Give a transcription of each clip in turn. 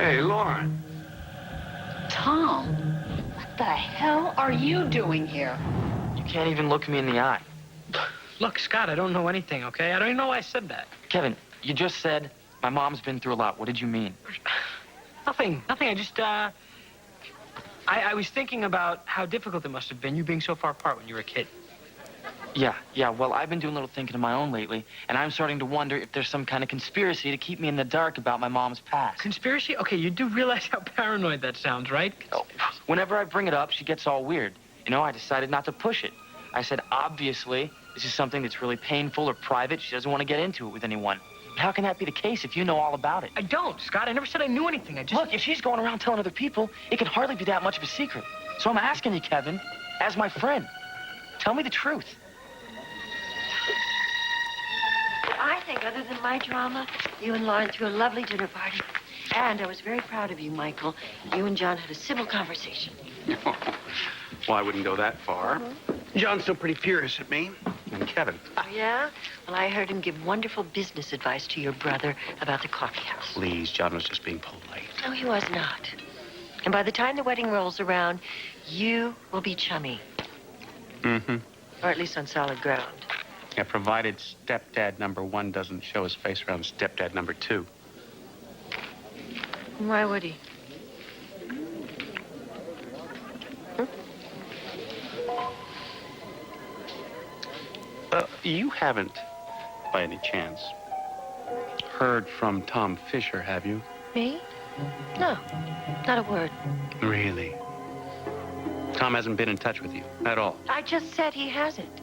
Hey, Lauren. Tom, what the hell are you doing here? You can't even look me in the eye. Look, Scott, I don't know anything, okay? I don't even know why I said that. Kevin, you just said my mom's been through a lot. What did you mean? Nothing. I just, I was thinking about how difficult it must have been, you being so far apart when you were a kid. Yeah, well, I've been doing a little thinking of my own lately, and I'm starting to wonder if there's some kind of conspiracy to keep me in the dark about my mom's past. Conspiracy? Okay, you do realize how paranoid that sounds, right? Oh, whenever I bring it up, she gets all weird. You know, I decided not to push it. I said, obviously, this is something that's really painful or private. She doesn't want to get into it with anyone. But how can that be the case if you know all about it? I don't, Scott. I never said I knew anything. I just... Look, if she's going around telling other people, it can hardly be that much of a secret. So I'm asking you, Kevin, as my friend, tell me the truth. I think, other than my drama, you and Lauren threw a lovely dinner party. And I was very proud of you, Michael. You and John had a civil conversation. Well, I wouldn't go that far. John's still pretty furious at me. And Kevin. Oh, yeah? Well, I heard him give wonderful business advice to your brother about the coffee house. Please, John was just being polite. No, he was not. And by the time the wedding rolls around, you will be chummy. Mm-hmm. Or at least on solid ground. Yeah, provided stepdad number 1 doesn't show his face around stepdad number 2. Why would he? You haven't, by any chance, heard from Tom Fisher, have you? Me? No, not a word. Really? Tom hasn't been in touch with you at all? I just said he hasn't.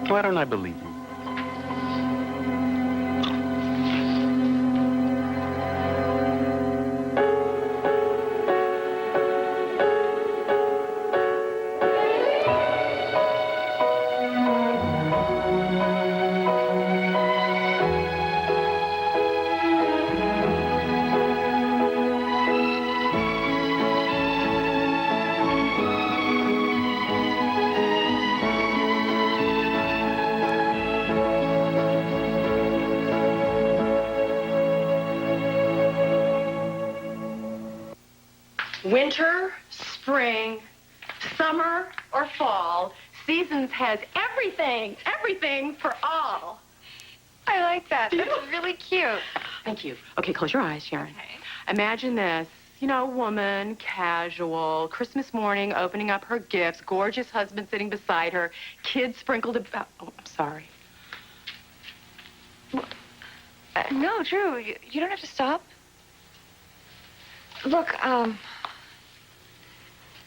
Why don't I believe you? Winter, spring, summer, or fall, Seasons has everything for all. I like that. That's really cute. Thank you. Okay, close your eyes, Sharon. Okay. Imagine this, woman, casual, Christmas morning, opening up her gifts, gorgeous husband sitting beside her, kids sprinkled about. Oh, I'm sorry. No, Drew, you don't have to stop. Look,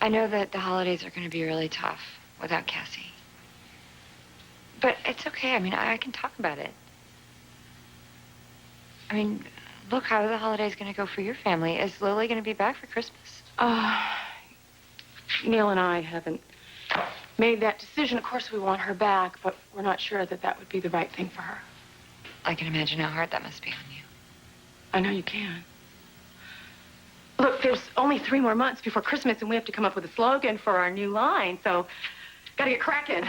I know that the holidays are going to be really tough without Cassie. But it's okay. I mean, I can talk about it. I mean, look, how are the holidays going to go for your family? Is Lily going to be back for Christmas? Neil and I haven't made that decision. Of course, we want her back, but we're not sure that that would be the right thing for her. I can imagine how hard that must be on you. I know you can. Look, there's only 3 more months before Christmas, and we have to come up with a slogan for our new line, so gotta get cracking.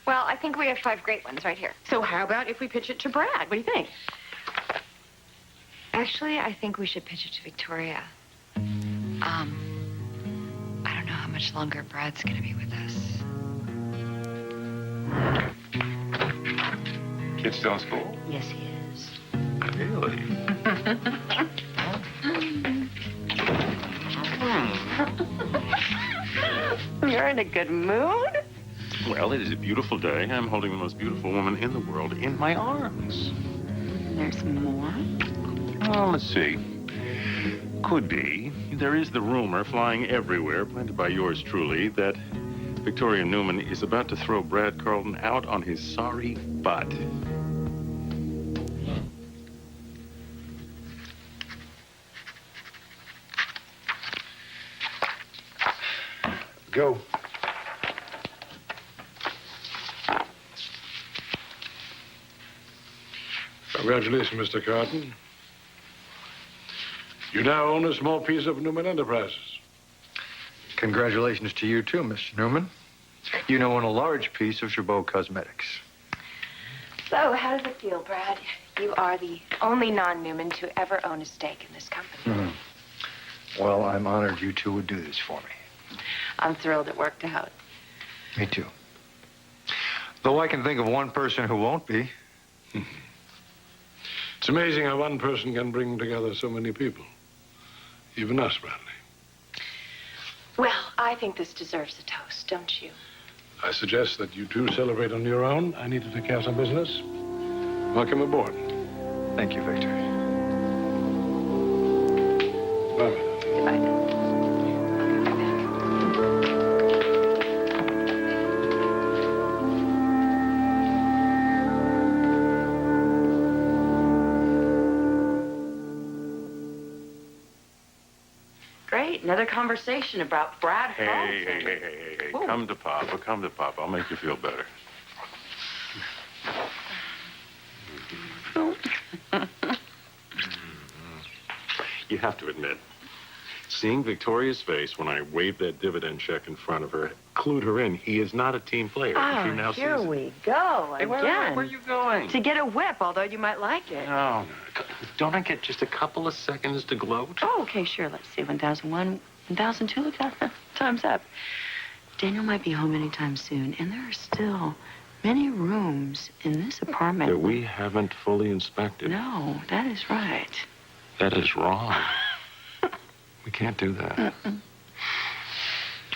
Well, I think we have 5 great ones right here. So how about if we pitch it to Brad? What do you think? Actually, I think we should pitch it to Victoria. I don't know how much longer Brad's going to be with us. Kid still in school? Yes, he is. Really? You're in a good mood? Well, it is a beautiful day. I'm holding the most beautiful woman in the world in my arms. There's more? Well, let's see. Could be. There is the rumor flying everywhere, planted by yours truly, that Victoria Newman is about to throw Brad Carlton out on his sorry butt. Go. Congratulations, Mr. Carton. You now own a small piece of Newman Enterprises. Congratulations to you, too, Mr. Newman. You now own a large piece of Chabot Cosmetics. So, how does it feel, Brad? You are the only non-Newman to ever own a stake in this company. Well, I'm honored you two would do this for me. I'm thrilled it worked out. Me too. Though I can think of one person who won't be. It's amazing how one person can bring together so many people. Even us, Bradley. Well, I think this deserves a toast, don't you? I suggest that you two celebrate on your own. I need to take care of some business. Welcome aboard. Thank you, Victor. Bye. Goodbye. Great. Another conversation about Brad Hey, Carlson. hey. Ooh. Come to Papa. Come to Papa. I'll make you feel better. You have to admit, seeing Victoria's face when I waved that dividend check in front of her clued her in. He is not a team player. She now Here sees it. we go Hey, again. where are you going? To get a whip, although you might like it. No. Don't I get just a couple of seconds to gloat? Oh, okay, sure. Let's see. 1001, 1002. Look at that. Time's up. Daniel might be home anytime soon, and there are still many rooms in this apartment. That we haven't fully inspected. No, that is right. That is wrong. We can't do that.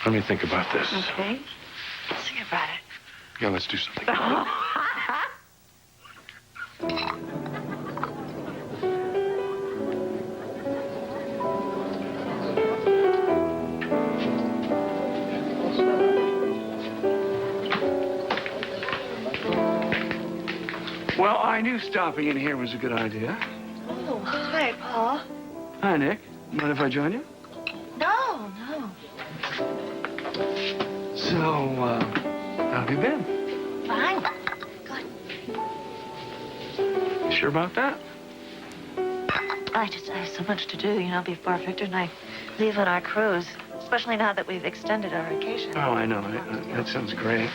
Let me think about this. Okay. Let's think about it. Yeah, let's do something. Well, I knew stopping in here was a good idea. Oh, hi, Paul. Hi, Nick. Mind if I join you? No, no. So, how have you been? Fine. Good. You sure about that? I have so much to do, before Victor and I leave on our cruise, especially now that we've extended our vacation. Oh, I know. That sounds great.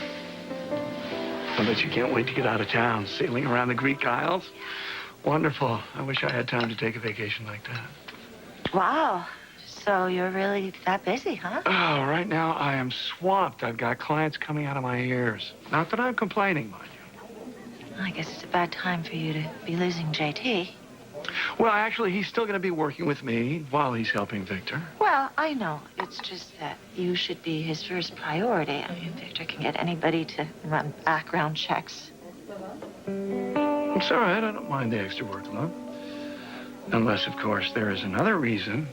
I bet you can't wait to get out of town, sailing around the Greek Isles. Wonderful. I wish I had time to take a vacation like that. Wow. So you're really that busy, huh? Oh, right now I am swamped. I've got clients coming out of my ears. Not that I'm complaining, mind you. I guess it's a bad time for you to be losing JT. Well, actually, he's still going to be working with me while he's helping Victor. Well, I know. It's just that you should be his first priority. I mean, Victor can get anybody to run background checks. It's all right. I don't mind the extra workload. Unless, of course, there is another reason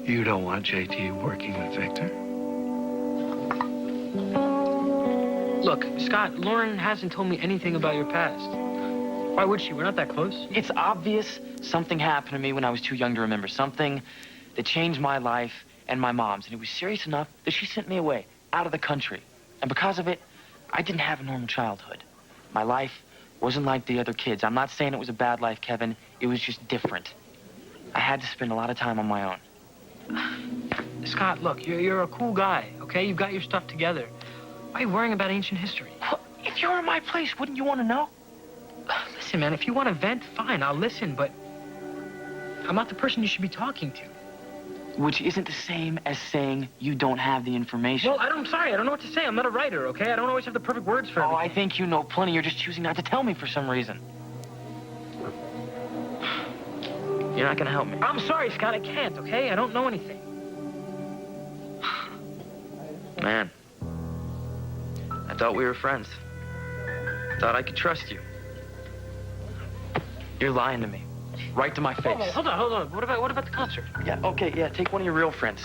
you don't want JT working with Victor. Look, Scott, Lauren hasn't told me anything about your past. Why would she? We're not that close. It's obvious something happened to me when I was too young to remember. Something that changed my life and my mom's. And it was serious enough that she sent me away, out of the country. And because of it, I didn't have a normal childhood. My life wasn't like the other kids. I'm not saying it was a bad life, Kevin. It was just different. I had to spend a lot of time on my own. Scott, look, you're a cool guy, okay? You've got your stuff together. Why are you worrying about ancient history? Well, if you were in my place, wouldn't you want to know? Listen, man, if you want to vent, fine, I'll listen, but I'm not the person you should be talking to. Which isn't the same as saying you don't have the information. Well, I'm sorry, I don't know what to say. I'm not a writer, okay? I don't always have the perfect words for Oh, everything. I think you know plenty. You're just choosing not to tell me for some reason. You're not gonna help me. I'm sorry, Scott, I can't, okay? I don't know anything. Man, I thought we were friends. Thought I could trust you. You're lying to me. Right to my face. Hold on. What about the concert? Yeah, okay, yeah, take one of your real friends.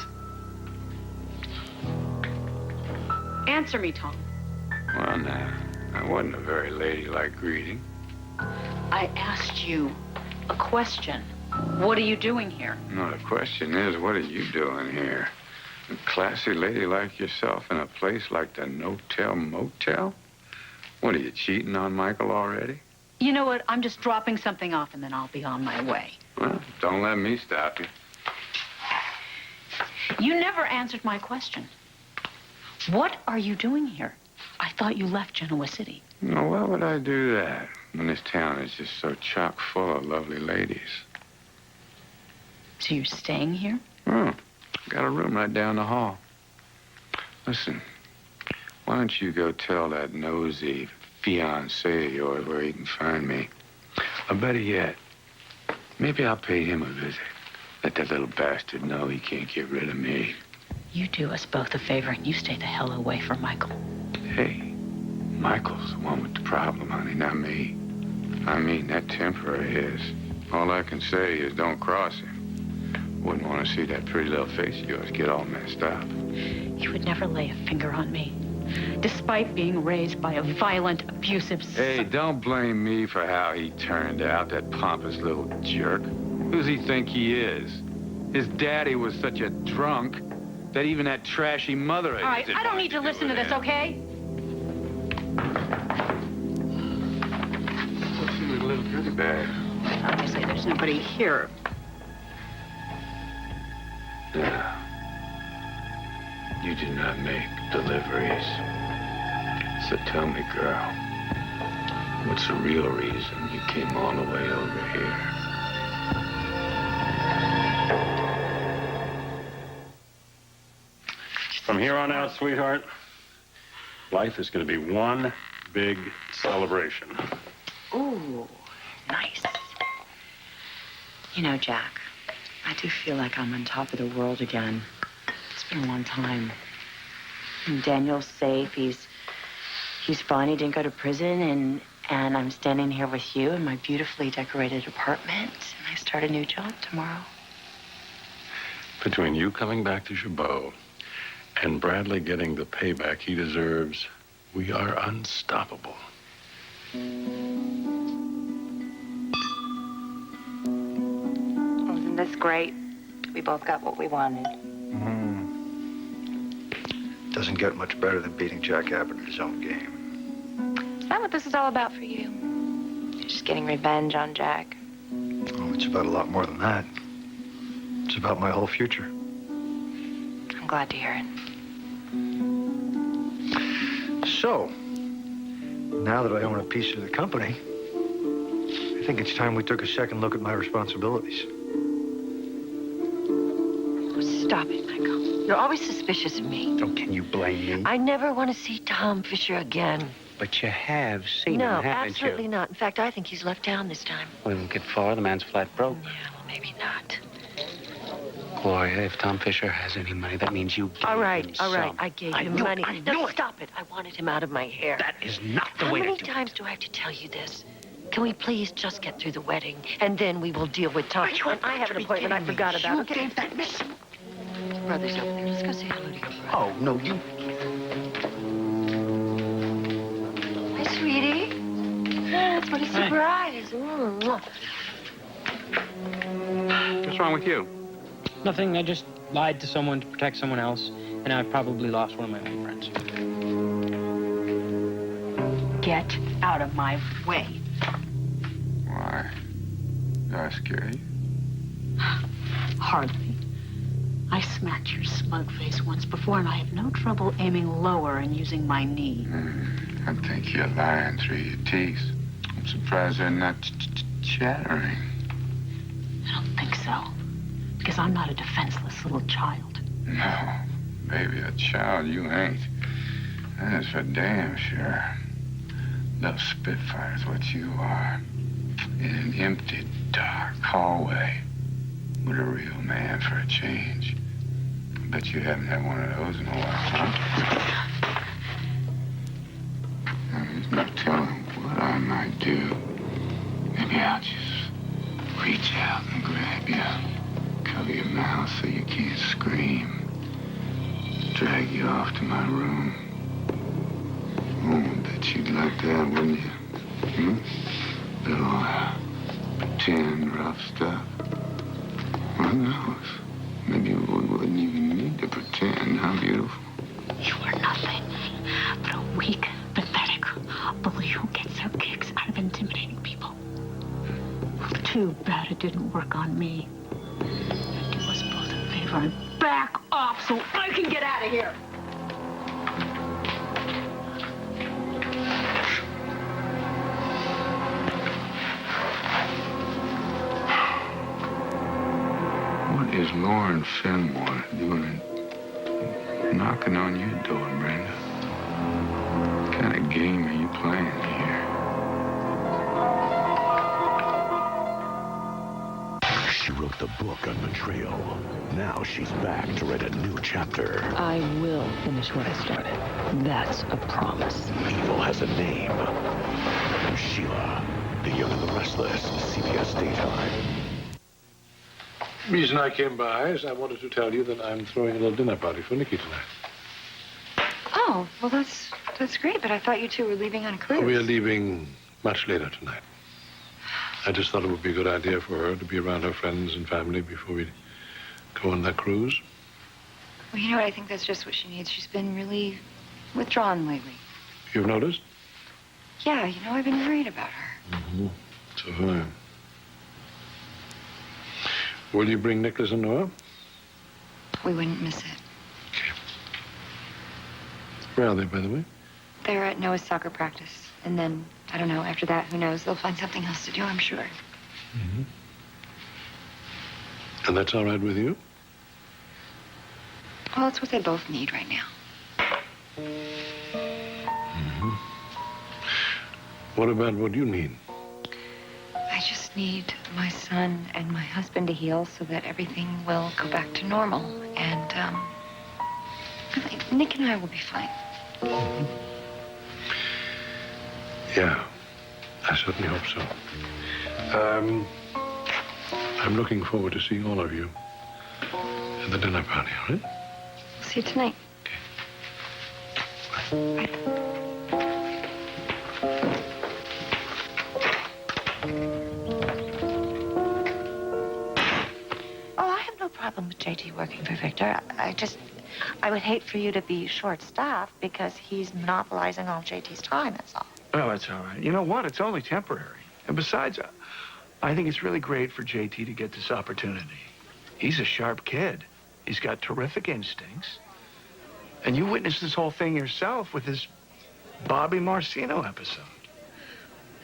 Answer me, Tom. Well, now, that wasn't a very ladylike greeting. I asked you a question. What are you doing here? No, the question is, what are you doing here? A classy lady like yourself in a place like the No-Tell Motel? What, are you cheating on Michael already? You know what? I'm just dropping something off, and then I'll be on my way. Well, don't let me stop you. You never answered my question. What are you doing here? I thought you left Genoa City. No, why would I do that when this town is just so chock full of lovely ladies? So you're staying here? Got a room right down the hall. Listen, why don't you go tell that nosy fiancé of yours where he can find me? Or better yet, maybe I'll pay him a visit. Let that little bastard know he can't get rid of me. You do us both a favor and you stay the hell away from Michael. Hey, Michael's the one with the problem, honey, not me. I mean, that temper of his. All I can say is don't cross him. Wouldn't want to see that pretty little face of yours get all messed up. You would never lay a finger on me, despite being raised by a violent, abusive Hey, don't blame me for how he turned out, that pompous little jerk. Who's he think he is? His daddy was such a drunk that even that trashy mother... All right, I don't need to listen to this, okay? What's in the little goodie bag? Obviously, there's nobody here. Yeah. You did not make deliveries. So tell me, girl, what's the real reason you came all the way over here? From here on out, sweetheart, life is going to be one big celebration. Ooh, nice. You know, Jack, I do feel like I'm on top of the world again. It's been a long time. And Daniel's safe. He's fine. He didn't go to prison, and I'm standing here with you in my beautifully decorated apartment, and I start a new job tomorrow. Between you coming back to Chabot and Bradley getting the payback he deserves, we are unstoppable. Isn't this great? We both got what we wanted. Doesn't get much better than beating Jack Abbott at his own game. Is that what this is all about for you? You're just getting revenge on Jack. Oh, it's about a lot more than that. It's about my whole future. I'm glad to hear it. So, now that I own a piece of the company, I think it's time we took a second look at my responsibilities. Stop it, Michael. You're always suspicious of me. So can you blame me? I never want to see Tom Fisher again. But you have seen No, him, haven't absolutely you? not. In fact, I think he's left town this time. We won't get far. The man's flat broke. Yeah, well, maybe not. Gloria, if Tom Fisher has any money, that means you gave All right, him all right. some. I gave I him knew it, money. I No, knew it. stop it. I wanted him out of my hair. That is not the How way many to do it. times do I have to tell you this? Can we please just get through the wedding, and then we will deal with Tom? And I have an appointment I forgot about. You gave that miss. Brother's over there. Let's go say hello to your brother. Oh, no, you... Hi, sweetie. That's what a surprise. What's wrong with you? Nothing. I just lied to someone to protect someone else, and I've probably lost one of my own friends. Get out of my way. Why? Did I scare you? Hardly. I smacked your smug face once before, and I have no trouble aiming lower and using my knee. I think you're lying through your teeth. I'm surprised they're not chattering. I don't think so. Because I'm not a defenseless little child. No, baby, a child you ain't. That's for damn sure. Little Spitfire's what you are. In an empty, dark hallway with a real man for a change. I bet you haven't had one of those in a while, huh? There's no telling what I might do. Maybe I'll just reach out and grab you. Cover your mouth so you can't scream. Drag you off to my room. Oh, I bet you'd like that, wouldn't you? Little pretend rough stuff. Who knows? Maybe we wouldn't even need to pretend. How beautiful. You are nothing but a weak, pathetic bully who gets her kicks out of intimidating people. Too bad it didn't work on me. Do us both a favor and back off so I can get out of here. Lauren Fenmore doing knocking on your door, Brenda? What kind of game are you playing here? She wrote the book on betrayal. Now she's back to write a new chapter. I will finish what I started. That's a promise. Evil has a name. Sheila, The Young and the Restless, CBS Daytime. The reason I came by is I wanted to tell you that I'm throwing a little dinner party for Nikki tonight. Oh, well, that's great, but I thought you two were leaving on a cruise. We are leaving much later tonight. I just thought it would be a good idea for her to be around her friends and family before we go on that cruise. Well, you know what? I think that's just what she needs. She's been really withdrawn lately. You've noticed? Yeah, you know, I've been worried about her. Mm-hmm. So have I. Will you bring Nicholas and Noah? We wouldn't miss it. Where are they, by the way? They're at Noah's soccer practice. And then, I don't know, after that, who knows? They'll find something else to do, I'm sure. Mm-hmm. And that's all right with you? Well, it's what they both need right now. Mm-hmm. What about what you need? I just need my son and my husband to heal so that everything will go back to normal. And, Nick and I will be fine. Mm-hmm. Yeah, I certainly hope so. I'm looking forward to seeing all of you at the dinner party, all right? See you tonight. Okay. Bye. Oh, I have no problem with JT working for Victor. I would hate for you to be short-staffed because he's monopolizing all JT's time, that's all. Well, that's all right. You know what? It's only temporary. And besides, I think it's really great for JT to get this opportunity. He's a sharp kid. He's got terrific instincts. And you witnessed this whole thing yourself with this Bobby Marcino episode.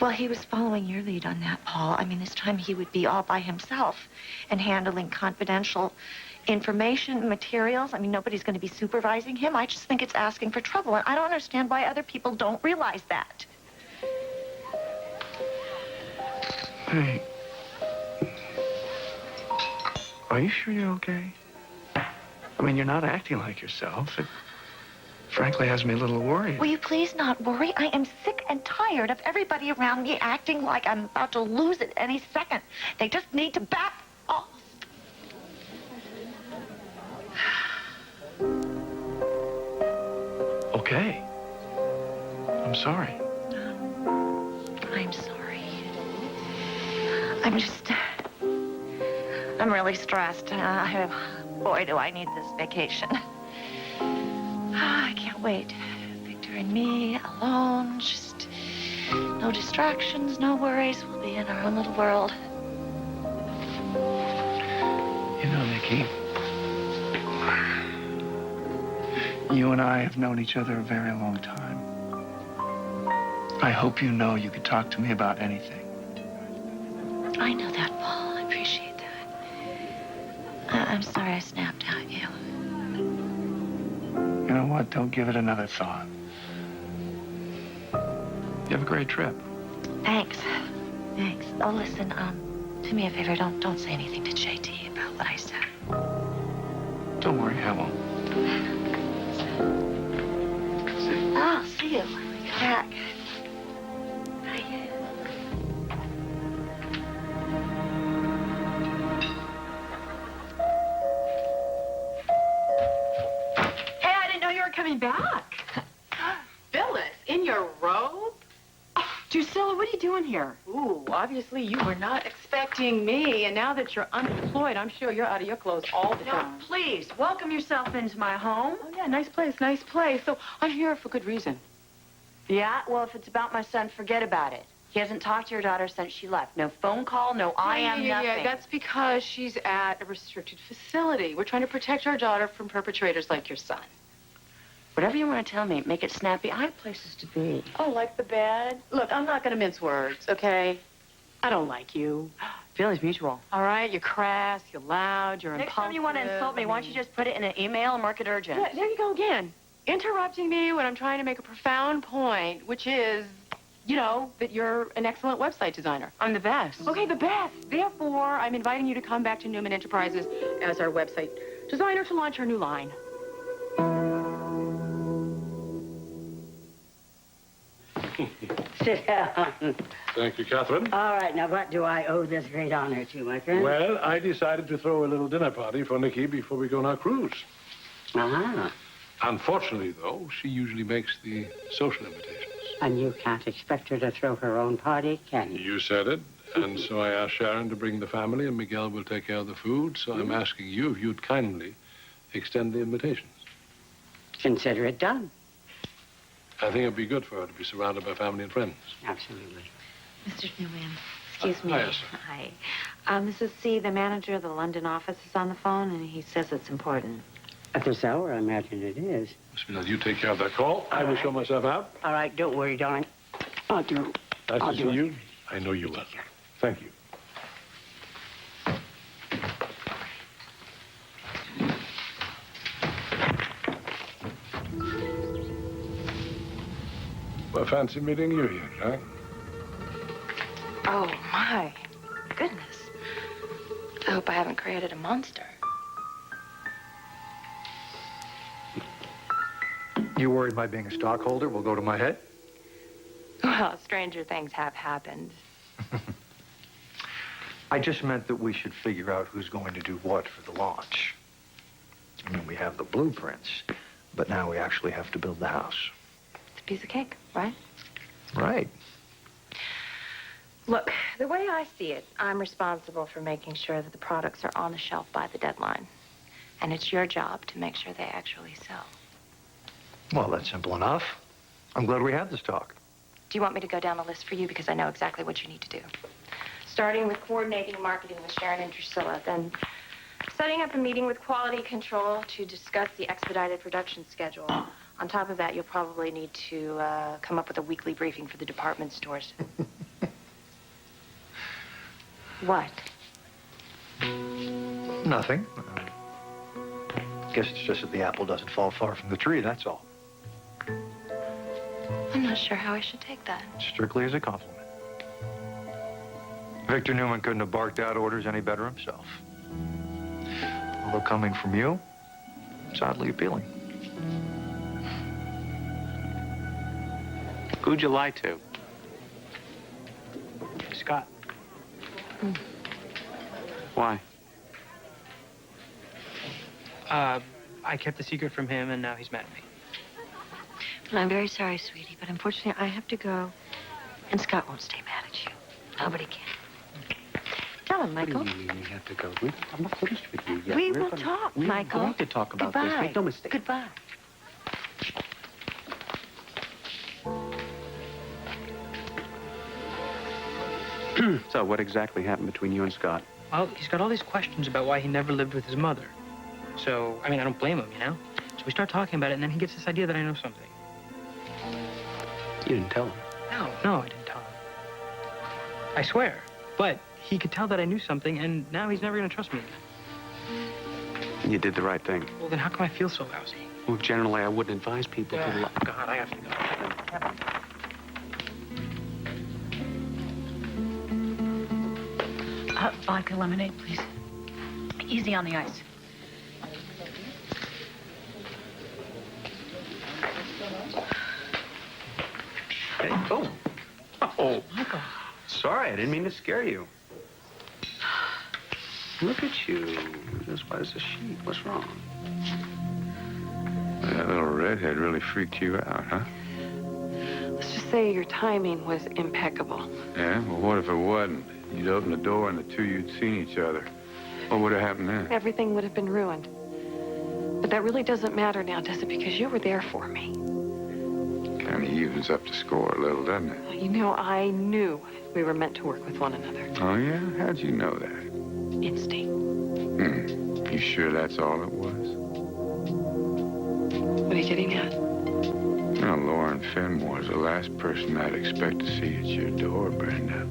Well, he was following your lead on that, Paul. I mean, this time he would be all by himself and handling confidential information, materials. I mean, nobody's going to be supervising him. I just think it's asking for trouble, and I don't understand why other people don't realize that. Hey, are you sure you're okay? I mean, you're not acting like yourself. It frankly has me a little worried. Will you please not worry? I am sick and tired of everybody around me acting like I'm about to lose it any second. They just need to back off. Okay. I'm sorry. I'm sorry. I'm really stressed. Boy, do I need this vacation. I can't wait. Victor and me, alone, just no distractions, no worries. We'll be in our own little world. You know, Nikki, you and I have known each other a very long time. I hope you know you could talk to me about anything. I know that, Paul. I appreciate that. I'm sorry I snapped at you. You know what? Don't give it another thought. You have a great trip. Thanks. Thanks. Oh, listen, do me a favor. Don't say anything to JT about what I said. Don't worry, I won't. I'll see you when we get back. Bye. Hey, I didn't know you were coming back. Phyllis, in your robe? Oh, Drusilla, what are you doing here? Ooh, obviously you were not expecting me, and now that you're unemployed, I'm sure you're out of your clothes all the time. No, please, welcome yourself into my home. Oh, yeah, nice place, nice place. So I'm here for good reason. Yeah, well, if it's about my son, forget about it. He hasn't talked to your daughter since she left. No phone call, no nothing. Yeah, that's because she's at a restricted facility. We're trying to protect our daughter from perpetrators like your son. Whatever you want to tell me, make it snappy. I have places to be. Oh, like the bed? Look, I'm not going to mince words, okay? I don't like you. Feelings mutual. All right, you're crass, you're loud, you're Next impulsive. time you want to insult me, why don't you just put it in an email and mark it urgent? Yeah, there you go again. Interrupting me when I'm trying to make a profound point, which is, you know, that you're an excellent website designer. I'm the best. Okay, the best. Therefore, I'm inviting you to come back to Newman Enterprises as our website designer to launch our new line. Sit down. Thank you, Catherine. All right, now what do I owe this great honor to, my friend? Well, I decided to throw a little dinner party for Nikki before we go on our cruise. Uh-huh. Unfortunately, though, she usually makes the social invitations. And you can't expect her to throw her own party, can you? You said it, and so I asked Sharon to bring the family, and Miguel will take care of the food, so I'm asking you if you'd kindly extend the invitations. Consider it done. I think it'd be good for her to be surrounded by family and friends. Absolutely. Mr. Newman, excuse me. Hi, yes, sir. Hi. Mrs. C., the manager of the London office, is on the phone, and he says it's important. At this hour, I imagine it is. Miss Miller, you take care of that call. I will show myself out. All right, don't worry, darling. I'll do. Nice I'll to do see it. you. I know you will. Thank you. Well, fancy meeting you here, Jack. Oh, my goodness. I hope I haven't created a monster. You worried my being a stockholder will go to my head? Well, stranger things have happened. I just meant that we should figure out who's going to do what for the launch. I mean, we have the blueprints, but now we actually have to build the house. It's a piece of cake, right? Right. Look, the way I see it, I'm responsible for making sure that the products are on the shelf by the deadline. And it's your job to make sure they actually sell. Well, that's simple enough. I'm glad we had this talk. Do you want me to go down the list for you? Because I know exactly what you need to do. Starting with coordinating marketing with Sharon and Drusilla, then setting up a meeting with quality control to discuss the expedited production schedule. On top of that, you'll probably need to come up with a weekly briefing for the department stores. What? Nothing. Guess it's just that the apple doesn't fall far from the tree, that's all. I'm not sure how I should take that. Strictly as a compliment. Victor Newman couldn't have barked out orders any better himself. Although coming from you, it's oddly appealing. Who'd you lie to? Scott. Why? I kept the secret from him, and now he's mad at me. Well, I'm very sorry, sweetie, but unfortunately I have to go. And Scott won't stay mad at you. Nobody can. Tell him, Michael. What do you mean you have to go? I'm not finished with you yet. We We're will gonna- talk, we're Michael. going to talk about Goodbye. this. Make no mistake. Goodbye. So what exactly happened between you and Scott? Well, he's got all these questions about why he never lived with his mother. So, I mean, I don't blame him, you know? So we start talking about it, and then he gets this idea that I know something. You didn't tell him. No, I didn't tell him. I swear. But he could tell that I knew something, and now he's never going to trust me again. You did the right thing. Well, then how come I feel so lousy? Well, generally, I wouldn't advise people to lie. God, I have to go. Vodka lemonade, please. Easy on the ice. Hey, oh. Oh. Michael. Sorry, I didn't mean to scare you. Look at you. Just white as a sheet. What's wrong? That little redhead really freaked you out, huh? Let's just say your timing was impeccable. Yeah? Well, what if it wasn't? You'd open the door and the two you'd seen each other. What would have happened then? Everything would have been ruined. But that really doesn't matter now, does it? Because you were there for me. Kind of evens up the score a little, doesn't it? You know, I knew we were meant to work with one another. Oh, yeah? How'd you know that? Instinct. You sure that's all it was? What are you getting at? Well, Lauren Fenmore's the last person I'd expect to see at your door, Brenda.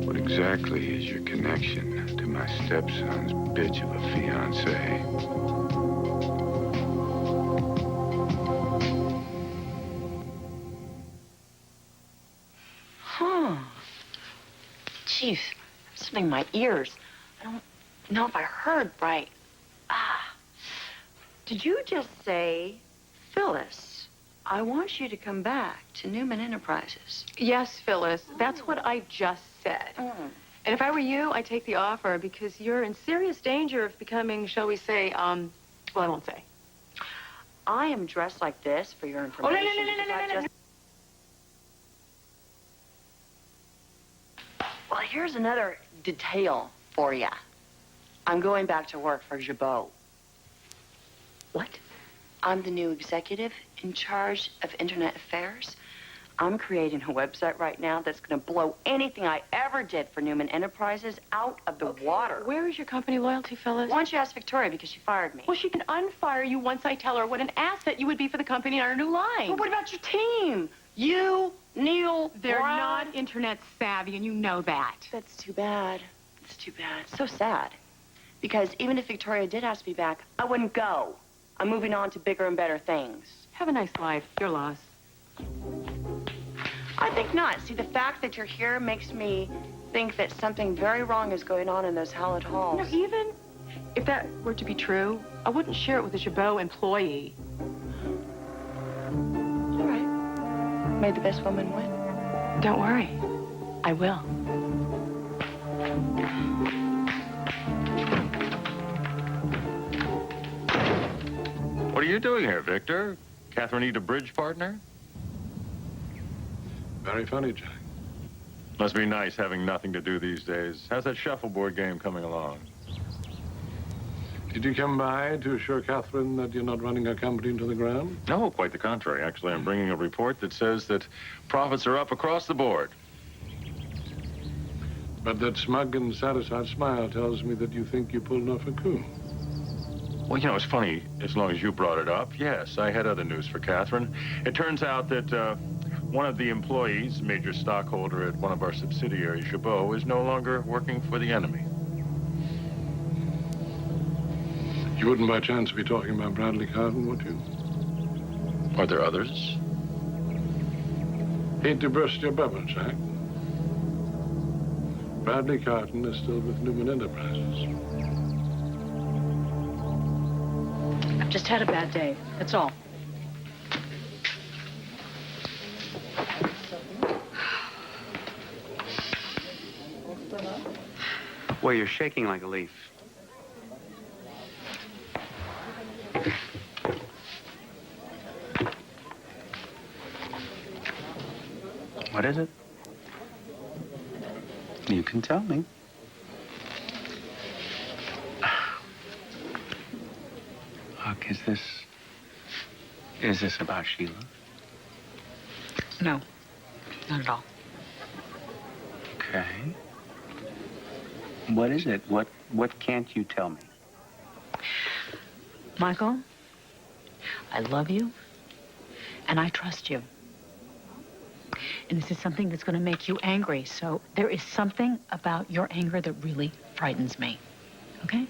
Well, What exactly is your connection to my stepson's bitch of a fiancée? Huh. Jeez, something in my ears. I don't know if I heard right. Did you just say, Phyllis, I want you to come back to Newman Enterprises? Yes, Phyllis, that's what I just said. And if I were you, I'd take the offer because you're in serious danger of becoming, shall we say, well, I won't say. I am dressed like this for your Oh, information. no. Well, here's another detail for you. I'm going back to work for Jabot. What? I'm the new executive in charge of Internet Affairs. I'm creating a website right now that's going to blow anything I ever did for Newman Enterprises out of the water. Where is your company loyalty, Phyllis? Why don't you ask Victoria, because she fired me? Well, she can unfire you once I tell her what an asset you would be for the company on our new line. Well, what about your team? You, Neil, They're Brad. not internet savvy, and you know that. That's too bad. It's too bad. It's so sad. Because even if Victoria did ask me back, I wouldn't go. I'm moving on to bigger and better things. Have a nice life. Your loss. I think not. See, the fact that you're here makes me think that something very wrong is going on in those Hallett halls. No, even if that were to be true, I wouldn't share it with a Jabot employee. All right. May the best woman win. Don't worry. I will. What are you doing here, Victor? Catherine need a bridge partner? Very funny, Jack. Must be nice having nothing to do these days. How's that shuffleboard game coming along? Did you come by to assure Catherine that you're not running her company into the ground? No, quite the contrary. Actually, I'm bringing a report that says that profits are up across the board. But that smug and satisfied smile tells me that you think you pulled off a coup. Well, you know, it's funny, as long as you brought it up. Yes, I had other news for Catherine. It turns out that one of the employees, major stockholder at one of our subsidiaries, Jabot, is no longer working for the enemy. You wouldn't by chance be talking about Bradley Carton, would you? Are there others? Hate to burst your bubble, Jack. Bradley Carton is still with Newman Enterprises. I've just had a bad day. That's all. Well, you're shaking like a leaf. What is it? You can tell me. Look, is this about Sheila? No, not at all. Okay. What is it? What can't you tell me? Michael, I love you, and I trust you. And this is something that's going to make you angry, so there is something about your anger that really frightens me, okay?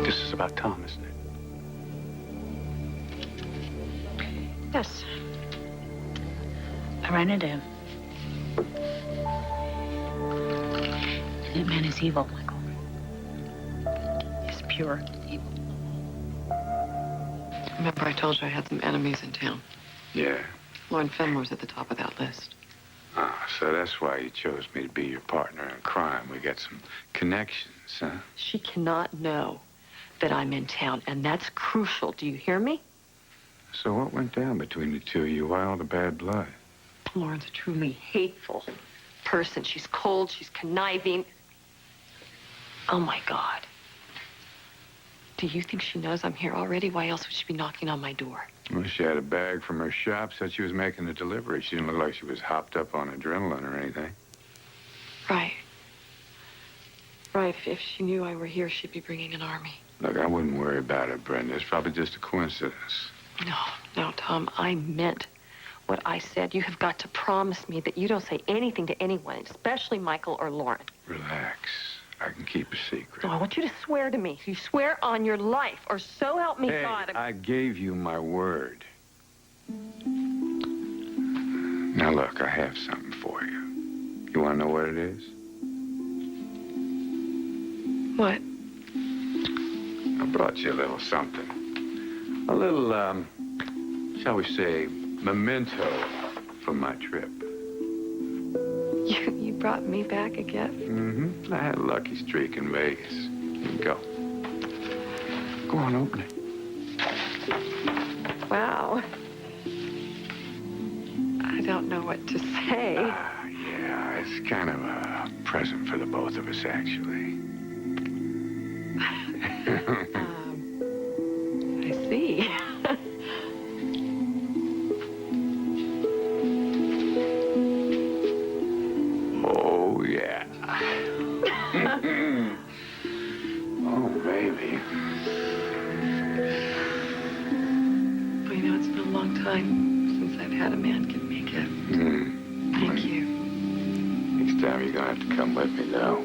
This is about Tom, isn't it? Yes. I ran into him. That man is evil, Michael. He's pure evil. Remember I told you I had some enemies in town? Yeah. Lauren Fenmore's at the top of that list. Ah, so that's why you chose me to be your partner in crime. We got some connections, huh? She cannot know that I'm in town, and that's crucial. Do you hear me? So what went down between the two of you? Why all the bad blood? Lauren's a truly hateful person. She's cold, she's conniving. Oh, my God. Do you think she knows I'm here already? Why else would she be knocking on my door? Well, she had a bag from her shop, said she was making a delivery. She didn't look like she was hopped up on adrenaline or anything. Right. Right. If she knew I were here, she'd be bringing an army. Look, I wouldn't worry about it, Brenda. It's probably just a coincidence. No, Tom, I meant what I said. You have got to promise me that you don't say anything to anyone, especially Michael or Lauren. Relax. I can keep a secret. No, I want you to swear to me. You swear on your life, or so help me Hey, God. I gave you my word. Now, look, I have something for you. You want to know what it is? What? I brought you a little something. A little, shall we say, memento from my trip. You brought me back a gift? Mm-hmm. I had a lucky streak in Vegas. Here you go. Go on, open it. Wow. I don't know what to say. Yeah, it's kind of a present for the both of us, actually. I see. Oh, yeah. Oh, baby. Well, you know, it's been a long time since I've had a man give me a gift. Thank you. Next time you're gonna have to come with me, though.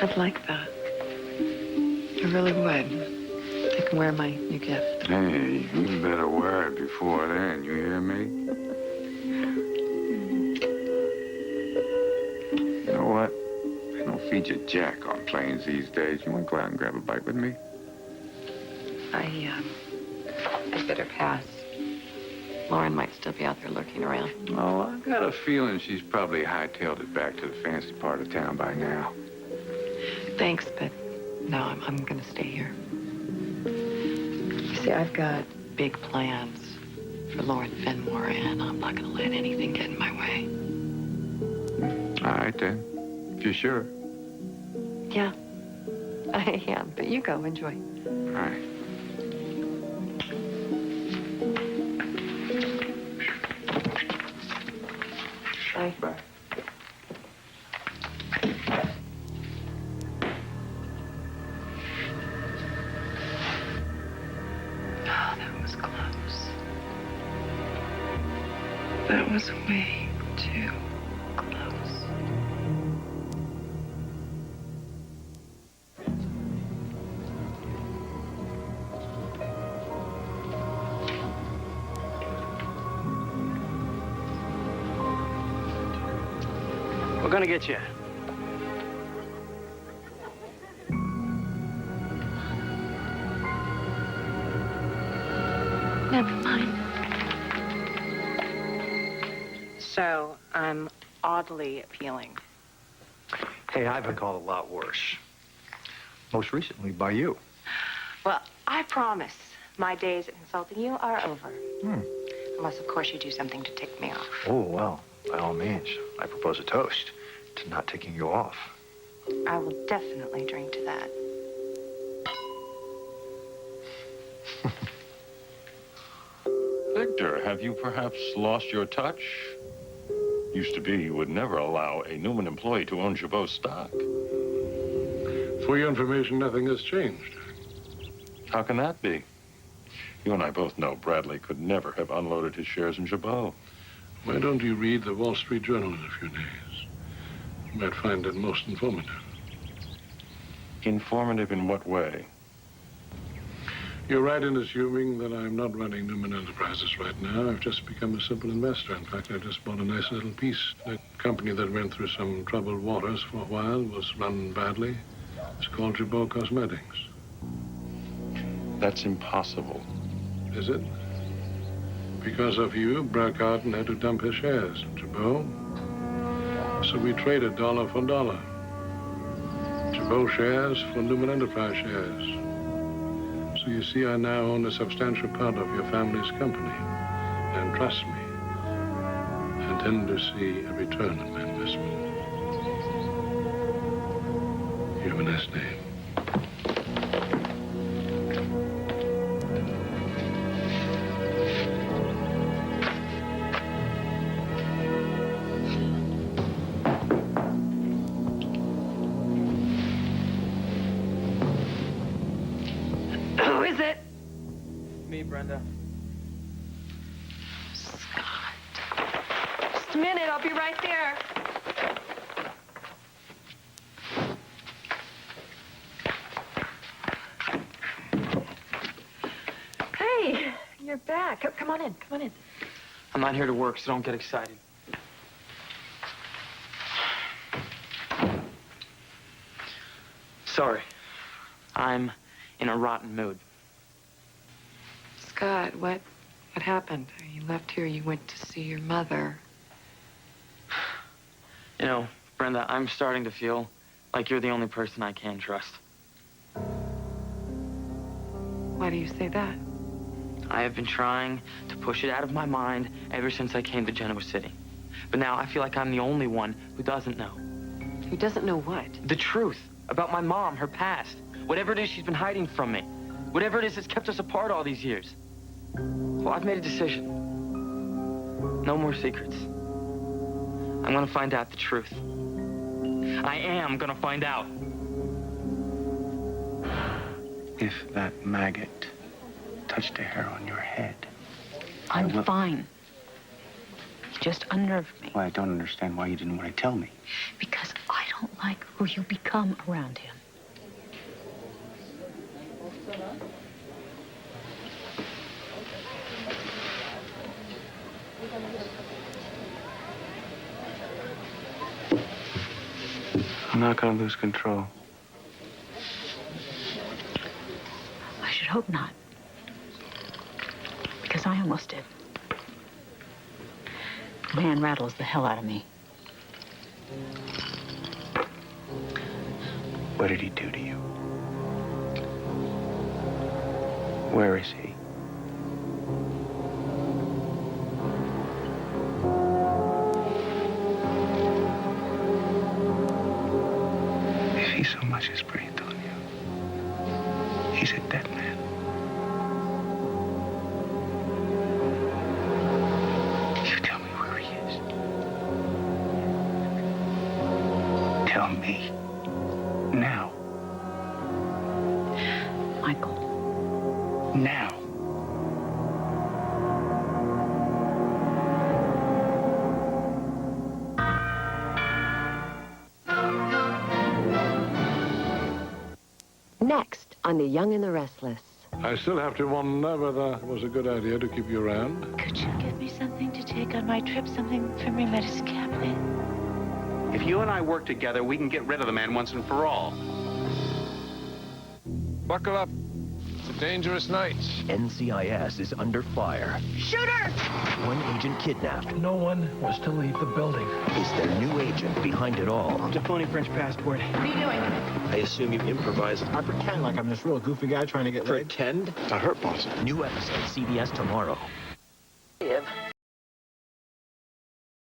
I'd like that. I really would. I can wear my new gift. Hey, you better wear it before then, you hear me? You know what? They don't feed you jack on planes these days. You want to go out and grab a bite with me? I better pass. Lauren might still be out there lurking around. Oh, I got a feeling she's probably hightailed it back to the fancy part of town by now. Thanks, but no, I'm going to stay here. You see, I've got big plans for Lauren Fenmore, and I'm not going to let anything get in my way. All right, then. If you're sure. Yeah, I am. But you go, enjoy. All right. Bye. Bye. Oh, that was close. That was way too close. We're gonna get you. Never mind. So, I'm oddly appealing. Hey, I've been called a lot worse. Most recently by you. Well, I promise my days of insulting you are over. Unless, of course, you do something to tick me off. Oh, well, by all means, I propose a toast to not taking you off. I will definitely drink to that. Victor, have you perhaps lost your touch? Used to be you would never allow a Newman employee to own Jabot stock. For your information, nothing has changed. How can that be? You and I both know Bradley could never have unloaded his shares in Jabot. Why don't you read the Wall Street Journal in a few days? You might find it most informative. Informative in what way? You're right in assuming that I'm not running Newman Enterprises right now. I've just become a simple investor. In fact, I just bought a nice little piece. A company that went through some troubled waters for a while, was run badly. It's called Jabot Cosmetics. That's impossible. Is it? Because of you, Burkhardt had to dump his shares in Jabot. So we traded dollar for dollar. Jabot shares for Newman Enterprise shares. So you see, I now own a substantial part of your family's company. And trust me, I intend to see a return on my investment. You have a nice name. Brenda. Just a minute, I'll be right there. Hey, you're back. Come on in, come on in. I'm not here to work, so don't get excited. Sorry. I'm in a rotten mood. Scott, what happened? You left here, you went to see your mother. You know, Brenda, I'm starting to feel like you're the only person I can trust. Why do you say that? I have been trying to push it out of my mind ever since I came to Genoa City. But now I feel like I'm the only one who doesn't know. Who doesn't know what? The truth about my mom, her past. Whatever it is she's been hiding from me. Whatever it is that's kept us apart all these years. Well, I've made a decision. No more secrets. I'm gonna find out the truth. I am gonna find out. If that maggot touched a hair on your head, I'm fine. He just unnerved me. Well, I don't understand why you didn't want to tell me. Because I don't like who you become around him. I'm not going to lose control. I should hope not. Because I almost did. The man rattles the hell out of me. What did he do to you? Where is he? If he so much as breathed on you, he's a dead man. You tell me where he is. Tell me. Now. Michael. Now. Next on The Young and the Restless. I still have to wonder whether it was a good idea to keep you around. Could you give me something to take on my trip? Something from your medicine cabinet? If you and I work together, we can get rid of the man once and for all. Buckle up. It's a dangerous night. NCIS is under fire. Shooter! One agent kidnapped. No one was to leave the building. Is there new agent behind it all? It's a phony French passport. What are you doing? I assume you improvise. I pretend like I'm this real goofy guy trying to get laid. Pretend? To hurt boss. New episode, CBS tomorrow. If